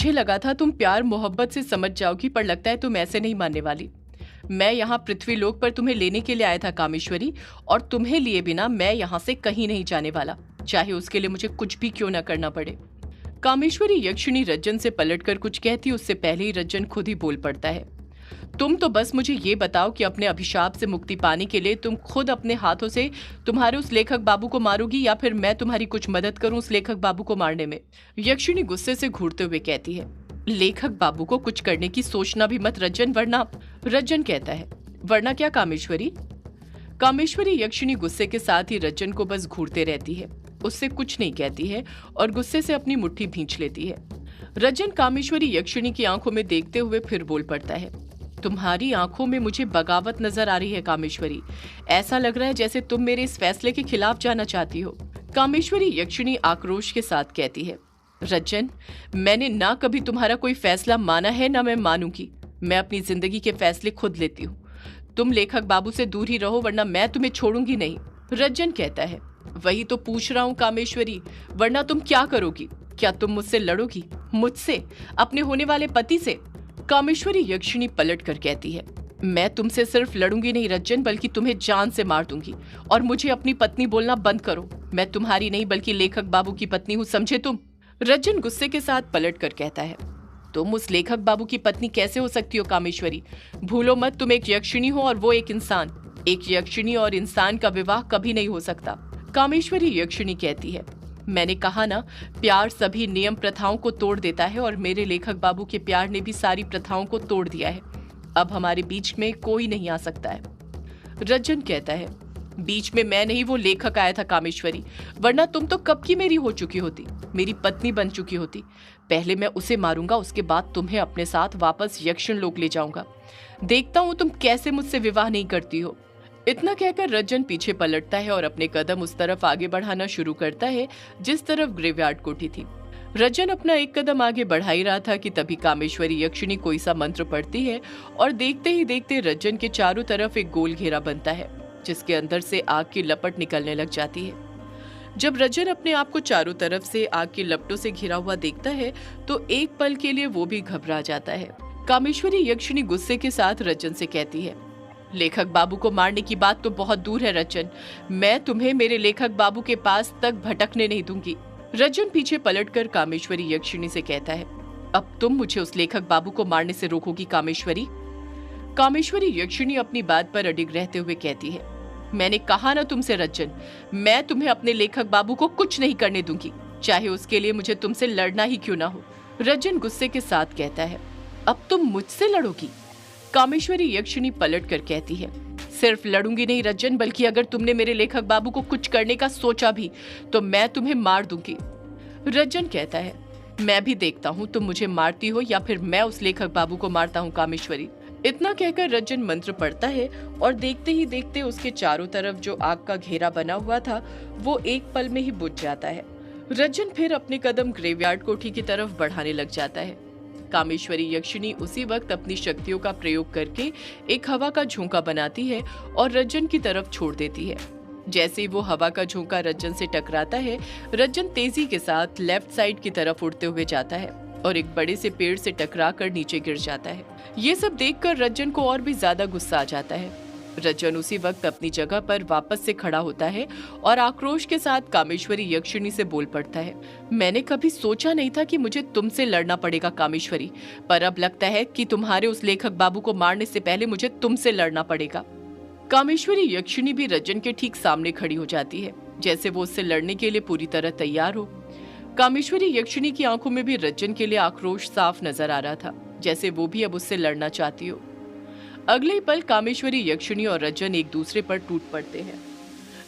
मुझे लगा था तुम प्यार मोहब्बत से समझ जाओगी, पर लगता है तुम ऐसे नहीं मानने वाली। मैं यहाँ पृथ्वी लोक पर तुम्हें लेने के लिए आया था कामेश्वरी, और तुम्हें लिए बिना मैं यहाँ से कहीं नहीं जाने वाला, चाहे उसके लिए मुझे कुछ भी क्यों न करना पड़े। कामेश्वरी यक्षिणी रज्जन से पलटकर कुछ कहती, उससे पहले ही रज्जन खुद ही बोल पड़ता है। तुम तो बस मुझे ये बताओ कि अपने अभिशाप से मुक्ति पाने के लिए तुम खुद अपने हाथों से तुम्हारे उस लेखक बाबू को मारोगी, या फिर मैं तुम्हारी कुछ मदद करूं उस लेखक बाबू को मारने में। यक्षिणी गुस्से से घूरते हुए कहती है, लेखक बाबू को कुछ करने की सोचना भी मत रज्जन, वरना। रज्जन कहता है, वरना क्या कामेश्वरी? कामेश्वरी यक्षिणी गुस्से के साथ ही रज्जन को बस घूरते रहती है, उससे कुछ नहीं कहती है और गुस्से से अपनी मुट्ठी भींच लेती है। रज्जन कामेश्वरी यक्षिणी की आंखों में देखते हुए फिर बोल पड़ता है, तुम्हारी आंखों में मुझे बगावत नजर आ रही है कामेश्वरी। ऐसा लग रहा है जैसे तुम मेरे इस फैसले के खिलाफ जाना चाहती हो। कामेश्वरी यक्षिणी आक्रोश के साथ कहती है, रज्जन, मैंने ना कभी तुम्हारा कोई फैसला माना है ना मैं मानूंगी। मैं अपनी जिंदगी के फैसले खुद लेती हूँ। तुम लेखक बाबू से दूर ही रहो, वरना मैं तुम्हें छोड़ूंगी नहीं। रज्जन कहता है, वही तो पूछ रहा हूँ कामेश्वरी, वरना तुम क्या करोगी? क्या तुम मुझसे लड़ोगी? मुझसे? अपने होने वाले पति से? कामेश्वरी यक्षिणी पलट कर कहती है, मैं तुमसे सिर्फ लड़ूंगी नहीं रज्जन, बल्कि तुम्हें जान से मार दूंगी। और मुझे अपनी पत्नी बोलना बंद करो। मैं तुम्हारी नहीं बल्कि लेखक बाबू की पत्नी हूँ, समझे तुम? रज्जन गुस्से के साथ पलट कर कहता है, तुम उस लेखक बाबू की पत्नी कैसे हो सकती हो कामेश्वरी? भूलो मत, तुम एक यक्षिणी हो और वो एक इंसान। एक यक्षिणी और इंसान का विवाह कभी नहीं हो सकता। कामेश्वरी यक्षिणी कहती है, मैंने कहा ना, प्यार सभी नियम प्रथाओं को तोड़ देता है, और मेरे लेखक बाबू के प्यार ने भी सारी प्रथाओं को तोड़ दिया है। अब हमारे बीच में कोई नहीं आ सकता है। रज्जन कहता है, बीच में मैं नहीं, वो लेखक आया था कामेश्वरी, वरना तुम तो कब की मेरी हो चुकी होती, मेरी पत्नी बन चुकी होती। पहले मैं उसे मारूंगा, उसके बाद तुम्हें अपने साथ वापस यक्षिण लोक ले जाऊंगा। देखता हूं तुम कैसे मुझसे विवाह नहीं करती हो। इतना कहकर रज्जन पीछे पलटता है और अपने कदम उस तरफ आगे बढ़ाना शुरू करता है जिस तरफ ग्रेवयार्ड कोठी थी। रज्जन अपना एक कदम आगे बढ़ा ही रहा था कि तभी कामेश्वरी यक्षिणी कोई सा मंत्र पढ़ती है, और देखते ही देखते रज्जन के चारों तरफ एक गोल घेरा बनता है, जिसके अंदर से आग की लपट निकलने लग जाती है। जब रज्जन अपने आप को चारों तरफ से आग की लपटों से घिरा हुआ देखता है तो एक पल के लिए वो भी घबरा जाता है। कामेश्वरी यक्षिणी गुस्से के साथ रज्जन से कहती है, लेखक बाबू को मारने की बात तो बहुत दूर है रज्जन, मैं तुम्हें मेरे लेखक बाबू के पास तक भटकने नहीं दूंगी। रज्जन पीछे पलटकर कामेश्वरी यक्षिणी से कहता है, अब तुम मुझे उस लेखक बाबू को मारने से रोकोगी कामेश्वरी? कामेश्वरी यक्षिणी अपनी बात पर अडिग रहते हुए कहती है, मैंने कहा ना तुमसे रज्जन, मैं तुम्हें अपने लेखक बाबू को कुछ नहीं करने दूंगी, चाहे उसके लिए मुझे तुमसे लड़ना ही क्यों ना हो। रज्जन गुस्से के साथ कहता है, अब तुम मुझसे लड़ोगी? कामेश्वरी यक्षिणी पलट कर कहती है, सिर्फ लड़ूंगी नहीं रज्जन, बल्कि अगर तुमने मेरे लेखक बाबू को कुछ करने का सोचा भी तो मैं तुम्हें मार दूंगी। रज्जन कहता है, मैं भी देखता हूँ तुम मुझे मारती हो या फिर मैं उस लेखक बाबू को मारता हूँ कामेश्वरी। इतना कहकर रज्जन मंत्र पढ़ता है और देखते ही देखते उसके चारों तरफ जो आग का घेरा बना हुआ था वो एक पल में ही बुझ जाता है। रज्जन फिर अपने कदम ग्रेवयार्ड कोठी की तरफ बढ़ाने लग जाता है। कामेश्वरी यक्षिणी उसी वक्त अपनी शक्तियों का प्रयोग करके एक हवा का झोंका बनाती है और रज्जन की तरफ छोड़ देती है। जैसे ही वो हवा का झोंका रज्जन से टकराता है, रज्जन तेजी के साथ लेफ्ट साइड की तरफ उड़ते हुए जाता है और एक बड़े से पेड़ से टकरा कर नीचे गिर जाता है। ये सब देखकर रज्जन को और भी ज्यादा गुस्सा आ जाता है। रज्जन उसी वक्त अपनी जगह पर वापस से खड़ा होता है और आक्रोश के साथ कामेश्वरी यक्षिणी से बोल पड़ता है, मैंने कभी सोचा नहीं था कि मुझे तुमसे लड़ना पड़ेगा कामेश्वरी, पर अब लगता है कि तुम्हारे उस लेखक बाबू को मारने से पहले मुझे तुमसे लड़ना पड़ेगा। कामेश्वरी यक्षिणी भी रज्जन के ठीक सामने खड़ी हो जाती है, जैसे वो उससे लड़ने के लिए पूरी तरह तैयार हो। कामेश्वरी यक्षिणी की आंखों में भी रज्जन के लिए आक्रोश साफ नजर आ रहा था, जैसे वो भी अब उससे लड़ना चाहती हो। अगले ही पल कामेश्वरी यक्षिणी और रज्जन एक दूसरे पर टूट पड़ते हैं।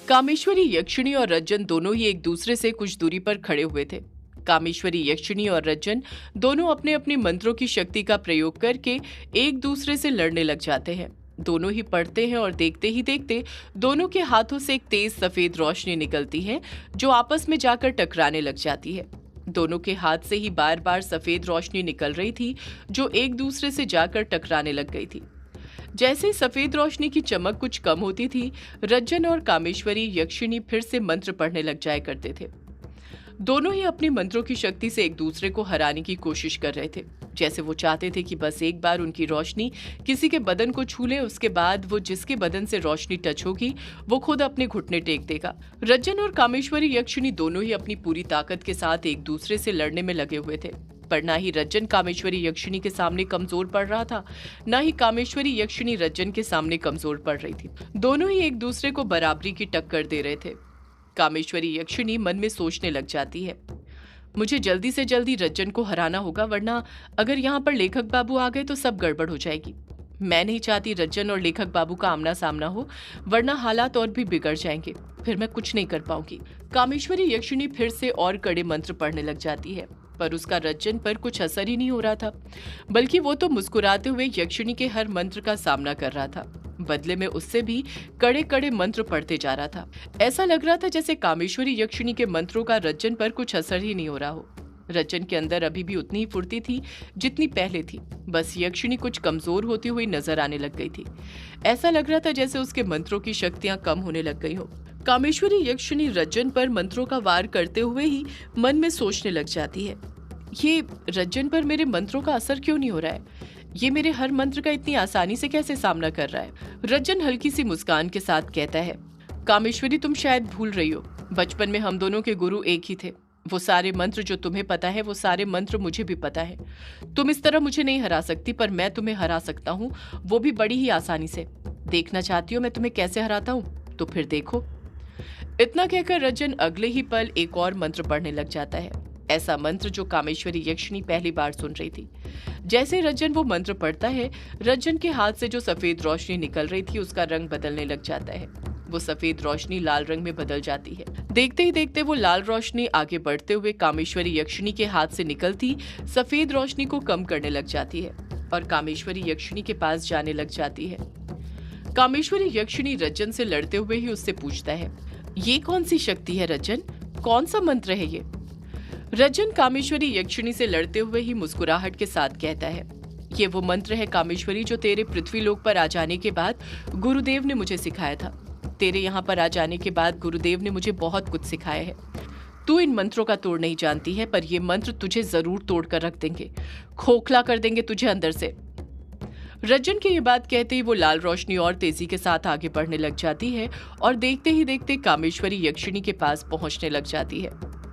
कामेश्वरी यक्षिणी और रज्जन दोनों ही एक दूसरे से कुछ दूरी पर खड़े हुए थे। कामेश्वरी यक्षिणी और रज्जन दोनों अपने अपने मंत्रों की शक्ति का प्रयोग करके एक दूसरे से लड़ने लग जाते हैं। दोनों ही पढ़ते हैं और देखते ही देखते दोनों के हाथों से एक तेज सफेद रोशनी निकलती है जो आपस में जाकर टकराने लग जाती है। दोनों के हाथ से ही बार बार सफेद रोशनी निकल रही थी जो एक दूसरे से जाकर टकराने लग गई थी। जैसे ही सफेद रोशनी की चमक कुछ कम होती थी, रज्जन और कामेश्वरी यक्षिणी फिर से मंत्र पढ़ने लग जाया करते थे। दोनों ही अपने मंत्रों की शक्ति से एक दूसरे को हराने की कोशिश कर रहे थे। जैसे वो चाहते थे कि बस एक बार उनकी रोशनी किसी के बदन को छू ले, उसके बाद वो जिसके बदन से रोशनी टच होगी वो खुद अपने घुटने टेक देगा। रज्जन और कामेश्वरी यक्षिणी दोनों ही अपनी पूरी ताकत के साथ एक दूसरे से लड़ने में लगे हुए थे, पर ना ही रज्जन कामेश्वरी यक्षिणी के सामने कमजोर पड़ रहा था, ना ही कामेश्वरी यक्षिणी रज्जन के सामने कमजोर पड़ रही थी। दोनों ही एक दूसरे को बराबरी की टक्कर दे रहे थे। कामेश्वरी यक्षिणी मन में सोचने लग जाती है, मुझे जल्दी से जल्दी रज्जन को हराना होगा, वरना अगर यहाँ पर लेखक बाबू आ गए तो सब गड़बड़ हो जाएगी। मैं नहीं चाहती रज्जन और लेखक बाबू का आमना सामना हो, वरना हालात और भी बिगड़ जाएंगे, फिर मैं कुछ नहीं कर पाऊंगी। कामेश्वरी यक्षिणी फिर से और कड़े मंत्र पढ़ने लग जाती है, पर उसका रज्जन पर कुछ असर ही नहीं हो रहा था, बल्कि वो तो मुस्कुराते हुए यक्षिणी के हर मंत्र का सामना कर रहा था। बदले में उससे भी कड़े कड़े मंत्र पढ़ते जा रहा था। ऐसा लग रहा था जैसे कामेश्वरी यक्षिणी के मंत्रों का रज्जन पर कुछ असर ही नहीं हो रहा हो। रज्जन के अंदर अभी भी उतनी ही फुर्ती थी जितनी पहले थी, बस यक्षिणी कुछ कमजोर होती हुई नजर आने लग गई थी। ऐसा लग रहा था जैसे उसके मंत्रों की शक्तियां कम होने लग गई हो। कामेश्वरी यक्षिणी रज्जन पर मंत्रों का वार करते हुए ही मन में सोचने लग जाती है, ये रज्जन पर मेरे मंत्रों का असर क्यों नहीं हो रहा है? ये मेरे हर मंत्र का इतनी आसानी से कैसे सामना कर रहा है? रज्जन हल्की सी मुस्कान के साथ कहता है, कामेश्वरी तुम शायद भूल रही हो, बचपन में हम दोनों के गुरु एक ही थे। वो सारे मंत्र जो तुम्हें पता है वो सारे मंत्र मुझे भी पता है। तुम इस तरह मुझे नहीं हरा सकती, पर मैं तुम्हें हरा सकता हूँ, वो भी बड़ी ही आसानी से। देखना चाहती हो मैं तुम्हें कैसे हराता हूँ? तो फिर देखो। इतना कहकर रज्जन अगले ही पल एक और मंत्र पढ़ने लग जाता है, ऐसा मंत्र जो कामेश्वरी यक्षिणी पहली बार सुन रही थी। जैसे रज्जन वो मंत्र पढ़ता है, रज्जन के हाथ से जो सफेद रोशनी निकल रही थी उसका रंग बदलने लग जाता है। वो सफेद रोशनी लाल रंग में बदल जाती है। देखते ही देखते वो लाल रोशनी आगे बढ़ते हुए कामेश्वरी यक्षिणी के हाथ से निकलती सफेद रोशनी को कम करने लग जाती है और कामेश्वरी यक्षिणी के पास जाने लग जाती है। कामेश्वरी यक्षिणी रज्जन से लड़ते हुए ही उससे पूछता है, ये कौन सी शक्ति है रज्जन? कौन सा मंत्र है ये? रज्जन कामेश्वरी यक्षिणी से लड़ते हुए ही मुस्कुराहट के साथ कहता है, ये वो मंत्र है कामेश्वरी जो तेरे पृथ्वी लोक पर आ जाने के बाद गुरुदेव ने मुझे सिखाया था। तेरे यहाँ पर आ जाने के बाद गुरुदेव ने मुझे बहुत कुछ सिखाया है। तू इन मंत्रों का तोड़ नहीं जानती है, पर ये मंत्र तुझे जरूर तोड़ कर रख देंगे, खोखला कर देंगे तुझे अंदर से। रज्जन की ये बात कहते ही वो लाल रोशनी और तेजी के साथ आगे बढ़ने लग जाती है और देखते ही देखते कामेश्वरी यक्षिणी के पास पहुंचने लग जाती है।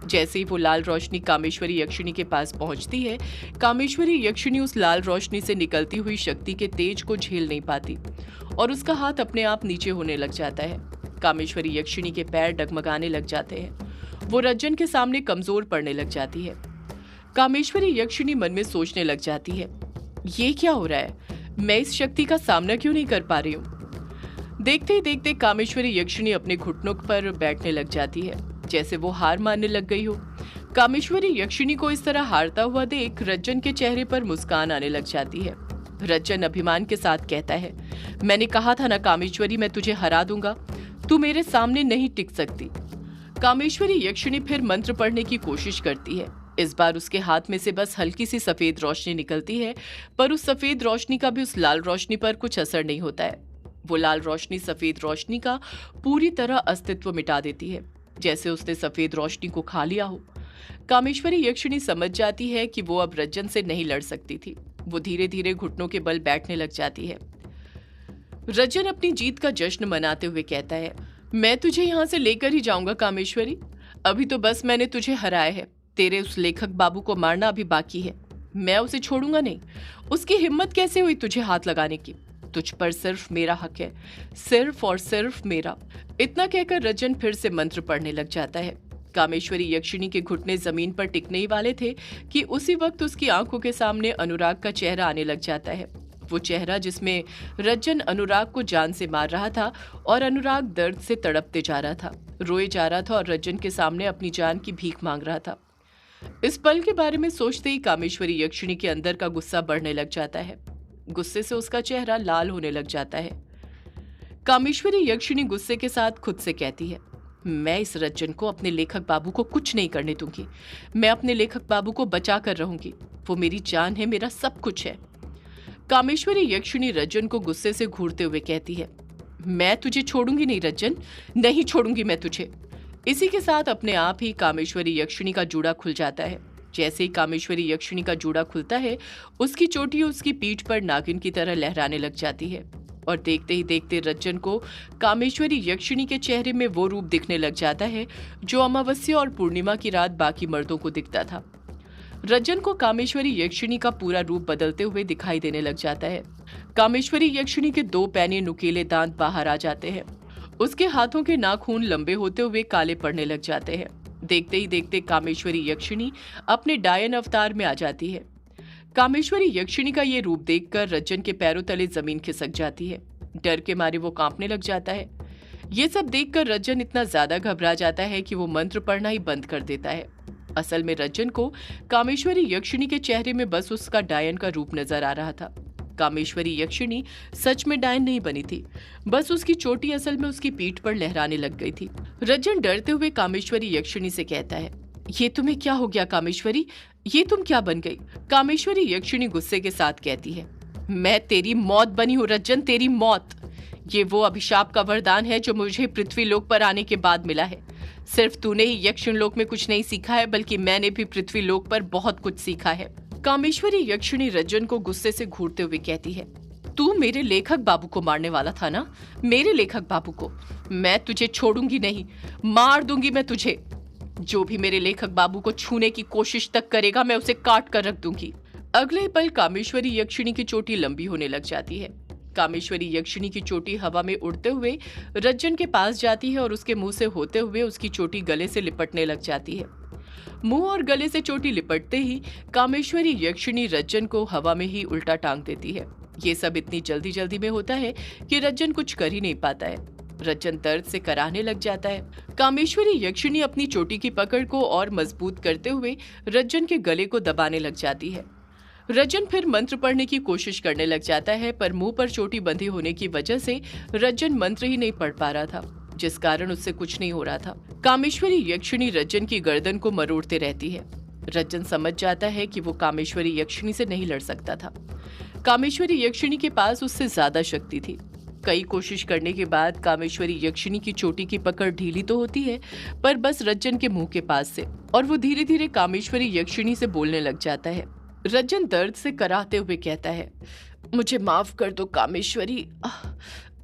जैसे ही वो लाल रोशनी कामेश्वरी यक्षिणी के पास पहुंचती है, कामेश्वरी यक्षिणी उस लाल रोशनी से निकलती हुई शक्ति के तेज को झेल नहीं पाती और उसका हाथ अपने आप नीचे होने लग जाता है। कामेश्वरी यक्षिणी के पैर डगमगाने लग जाते हैं। वो रज्जन के सामने कमजोर पड़ने लग जाती है। कामेश्वरी यक्षिणी मन में सोचने लग जाती है, ये क्या हो रहा है? मैं इस शक्ति का सामना क्यों नहीं कर पा रही हूँ? देखते ही देखते कामेश्वरी यक्षिणी अपने घुटनों पर बैठने लग जाती है, जैसे वो हार मानने लग गई हो। कामेश्वरी यक्षिणी को इस तरह हारता हुआ देख रज्जन के चेहरे पर मुस्कान आने लग जाती है। रज्जन अभिमान के साथ कहता है, मैंने कहा था ना कामेश्वरी, मैं तुझे हरा दूंगा, तू मेरे सामने नहीं टिक सकती। कामेश्वरी यक्षिणी फिर मंत्र पढ़ने की कोशिश करती है। इस बार उसके हाथ में से बस हल्की सी सफेद रोशनी निकलती है, पर उस सफेद रोशनी का भी उस लाल रोशनी पर कुछ असर नहीं होता है। वो लाल रोशनी सफेद रोशनी का पूरी तरह अस्तित्व मिटा देती है, जैसे उसने सफेद रोशनी को खा लिया हो। कामेश्वरी यक्षिणी समझ जाती है कि वो अब रज्जन से नहीं लड़ सकती थी। वो धीरे धीरे घुटनों के बल बैठने लग जाती है। रज्जन अपनी जीत का जश्न मनाते हुए कहता है, मैं तुझे यहाँ से लेकर ही जाऊंगा कामेश्वरी, अभी तो बस मैंने तुझे हराया है। तेरे उस लेखक बाबू को मारना अभी बाकी है, मैं उसे छोड़ूंगा नहीं। उसकी हिम्मत कैसे हुई तुझे हाथ लगाने की? तुझ पर सिर्फ मेरा हक है, सिर्फ और सिर्फ मेरा। इतना कहकर रज्जन फिर से मंत्र पढ़ने लग जाता है। कामेश्वरी यक्षिणी के घुटने जमीन पर टिकने ही वाले थे कि उसी वक्त उसकी आंखों के सामने अनुराग का चेहरा आने लग जाता है। वो चेहरा जिसमें रज्जन अनुराग को जान से मार रहा था और अनुराग दर्द से तड़पते जा रहा था, रोए जा रहा था और रज्जन के सामने अपनी जान की भीख मांग रहा था। इस पल के बारे में सोचते ही कामेश्वरी यक्षिणी के अंदर का गुस्सा बढ़ने लग जाता है। गुस्से से उसका चेहरा लाल होने लग जाता है। कामेश्वरी यक्षिणी गुस्से के साथ खुद से कहती है, मैं इस रज्जन को, अपने लेखक बाबू को कुछ नहीं करने दूंगी। मैं अपने लेखक बाबू को बचा कर रहूंगी। वो मेरी जान है, मेरा सब कुछ है। कामेश्वरी यक्षिणी रज्जन को गुस्से से घूरते हुए कहती है, मैं तुझे छोड़ूंगी नहीं रज्जन, नहीं छोड़ूंगी मैं तुझे। इसी के साथ अपने आप ही कामेश्वरी यक्षिणी का जूड़ा खुल जाता है। जैसे ही कामेश्वरी यक्षिणी का जूड़ा खुलता है, उसकी चोटी उसकी पीठ पर नागिन की तरह लहराने लग जाती है और देखते ही देखते रज्जन को कामेश्वरी यक्षिणी के चेहरे में वो रूप दिखने लग जाता है जो अमावस्या और पूर्णिमा की रात बाकी मर्दों को दिखता था। रज्जन को कामेश्वरी यक्षिणी का पूरा रूप बदलते हुए दिखाई देने लग जाता है। कामेश्वरी यक्षिणी के 2 पैने नुकीले दांत बाहर आ जाते हैं। उसके हाथों के नाखून लंबे होते हुए काले पड़ने लग जाते हैं। देखते ही देखते कामेश्वरी यक्षिणी अपने डायन अवतार में आ जाती है। कामेश्वरी यक्षिणी का ये रूप देखकर रज्जन के पैरों तले जमीन खिसक जाती है। डर के मारे वो कांपने लग जाता है। ये सब देखकर रज्जन इतना ज्यादा घबरा जाता है कि वो मंत्र पढ़ना ही बंद कर देता है। असल में रज्जन को कामेश्वरी यक्षिणी के चेहरे में बस उसका डायन का रूप नजर आ रहा था। कामेश्वरी यक्षिणी सच में डायन नहीं बनी थी, बस उसकी चोटी असल में उसकी पीठ पर लहराने लग गई थी। रज्जन डरते हुए कामेश्वरी यक्षिणी से कहता है, ये तुम्हें क्या हो गया कामेश्वरी, ये तुम क्या बन गई? कामेश्वरी यक्षिणी गुस्से के साथ कहती है, मैं तेरी मौत बनी हूँ रज्जन, तेरी मौत। ये वो अभिशाप का वरदान है जो मुझे पृथ्वी लोक पर आने के बाद मिला है। सिर्फ तूने ही यक्षिण लोक में कुछ नहीं सीखा है, बल्कि मैंने भी पृथ्वी लोक पर बहुत कुछ सीखा है। कामेश्वरी यक्षिणी रज्जन को गुस्से से घूरते हुए कहती है, तू मेरे लेखक बाबू को मारने वाला था ना, मेरे लेखक बाबू को। मैं तुझे छोड़ूंगी नहीं, मार दूंगी मैं तुझे। जो भी मेरे लेखक बाबू को छूने की कोशिश तक करेगा मैं उसे काट कर रख दूंगी। अगले पल कामेश्वरी यक्षिणी की चोटी लंबी होने लग जाती है। कामेश्वरी यक्षिणी की चोटी हवा में उड़ते हुए रज्जन के पास जाती है और उसके मुंह से होते हुए उसकी चोटी गले से लिपटने लग जाती है। मुंह और गले से चोटी लिपटते ही कामेश्वरी यक्षिणी रज्जन को हवा में ही उल्टा टांग देती है। ये सब इतनी जल्दी जल्दी में होता है कि रज्जन कुछ कर ही नहीं पाता है। रज्जन दर्द से कराहने लग जाता है। कामेश्वरी यक्षिणी अपनी चोटी की पकड़ को और मजबूत करते हुए रज्जन के गले को दबाने लग जाती है। रज्जन फिर मंत्र पढ़ने की कोशिश करने लग जाता है, पर मुंह पर चोटी बंधी होने की वजह से रज्जन मंत्र ही नहीं पढ़ पा रहा था, जिस कारण उससे कुछ नहीं हो रहा था। कामेश्वरी यक्षिणी रज्जन की गर्दन को मरोड़ते रहती है। रज्जन समझ जाता है कि वो कामेश्वरी यक्षिणी से नहीं लड़ सकता था। कामेश्वरी यक्षिणी के पास उससे ज्यादा शक्ति थी। कई कोशिश करने के बाद कामेश्वरी यक्षिणी की चोटी की पकड़ ढीली तो होती है, पर बस रज्जन के मुंह के पास से, और वो धीरे धीरे कामेश्वरी यक्षिणी से बोलने लग जाता है। रज्जन दर्द से कराहते हुए कहता है, मुझे माफ कर दो कामेश्वरी,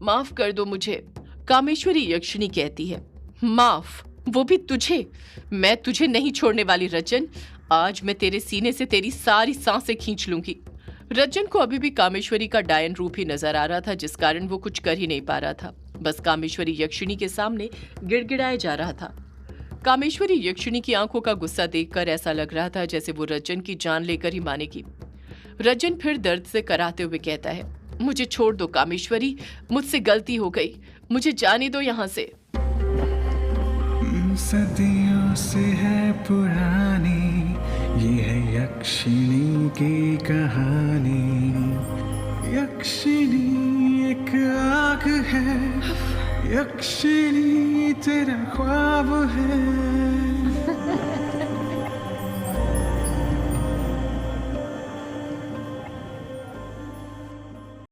माफ कर दो मुझे। कामेश्वरी यक्षिणी कहती है, माफ? वो भी तुझे? मैं तुझे नहीं छोड़ने वाली रज्जन। आज मैं तेरे सीने से तेरी सारी सांसें खींच लूंगी। रज्जन को अभी भी कामेश्वरी का डायन रूप ही नजर आ रहा था, जिस कारण वो कुछ कर ही नहीं पा रहा था, बस कामेश्वरी यक्षिणी के सामने गिड़गिड़ाया जा रहा था। कामेश्वरी यक्षिणी की आंखों का गुस्सा देखकर ऐसा लग रहा था जैसे वो रज्जन की जान लेकर ही मानेगी। रज्जन फिर दर्द से कराहते हुए कहता है, मुझे छोड़ दो कामेश्वरी, मुझसे गलती हो गई, मुझे जाने दो यहाँ से। सदियों से है पुरानी ये है यक्षिणी की कहानी। यक्षिणी एक आग है, यक्षिणी तेरा ख्वाब है।